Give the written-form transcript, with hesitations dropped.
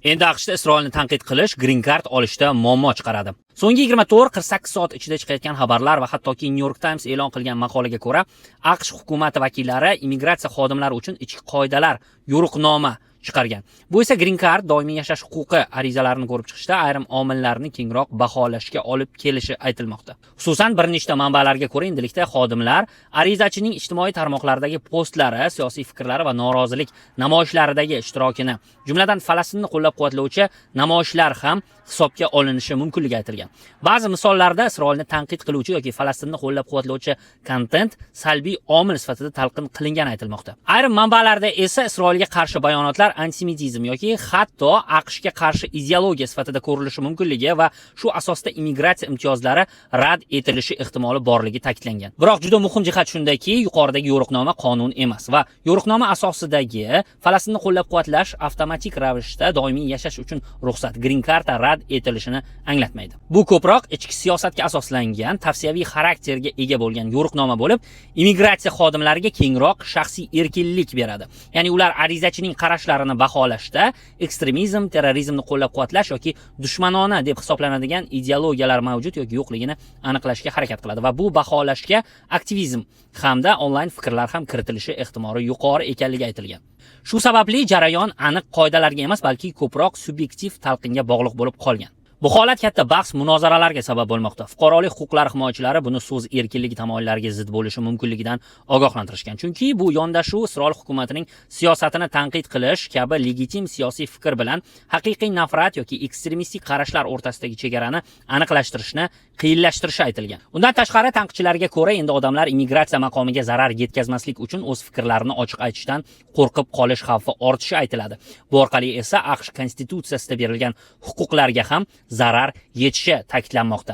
Endi AQShda Isroilni tanqid qilish Green Card olishda muammo chiqaradi. So'nggi 24-48 soat ichida chiqayotgan xabarlar va hattoki New York Times e'lon qilgan maqolaga ko'ra, AQSh hukumati vakillari immigratsiya xodimlari uchun ichki qoidalar yo'riqnoma chiqargan. Bu esa Green Card doimiy yashash huquqi arizalarini ko'rib chiqishda ayrim omillarni kengroq baholashga olib kelishi aytilmoqda. Xususan, bir nechta manbalarga ko'ra, endilikda xodimlar arizachining ijtimoiy tarmoqlardagi postlari, siyosiy fikrlari va norozilik namoyishlaridagi ishtirokini, jumladan Falastinni qo'llab-quvvatlovchi namoyishlar ham hisobga olinishi mumkinligi aytilgan. Ba'zi misollarda Isroilni tanqid qiluvchi yoki Falastinni qo'llab-quvvatlovchi kontent salbiy omil sifatida talqin qilingani aytilmoqda. Ayrim manbalarda esa Isroilga qarshi bayonotlar antisemitizm yoki hatto AQShga qarshi ideologiya sifatida ko'rilishi mumkinligi va shu asosda immigratsiya imtiyozlari rad etilishi ehtimoli borligi ta'kidlangan. Biroq juda muhim jihat shundaki, yuqoridagi yo'riqnoma qonun emas va yo'riqnoma asosidagi Falastinni qo'llab-quvvatlash avtomatik ravishda doimiy yashash uchun ruxsat Green Card rad etilishini anglatmaydi. Bu ko'proq ichki siyosatga asoslangan, tavsiyaviy xarakterga ega bo'lgan yo'riqnoma bo'lib, immigratsiya xodimlariga kengroq shaxsiy erkinlik beradi. Ya'ni ular arizachining qarashlarini baholashda ekstremizm, terrorizmni qo'llab-quvvatlash yoki dushmanona deb hisoblanadigan ideologiyalar mavjud yoki yo'qligini aniqlashga harakat qiladi va bu baholashga aktivizm hamda onlayn fikrlar ham kiritilishi ehtimoli yuqori ekanligi aytilgan. Shu sababli jarayon aniq qoidalarga emas, balki ko'proq subyektiv talqinga bog'liq bo'lib qolgan. Bu holat katta bahs munozaralarga sabab bo'lmoqda. Fuqarolik huquqlari himoyachilari buni so'z erkinligi tamoyillariga zid bo'lishi mumkinligidan ogohlantirishgan. Chunki bu yondashuv Isroil hukumatining siyosatini tanqid qilish kabi legitim siyosiy fikr bilan haqiqiy nafrat yoki ekstremistik qarashlar o'rtasidagi chegarani aniqlashtirishni qiyinlashtirishi aytilgan. Undan tashqari, tanqidchilarga ko'ra, endi odamlar immigratsiya maqomiga zarar yetkazmaslik uchun o'z fikrlarini ochiq aytishdan qo'rqib qolish xavfi ortishi aytiladi. Bu orqali esa AQSh konstitutsiyasida berilgan huquqlarga ham zarar yetishi ta'kidlanmoqda.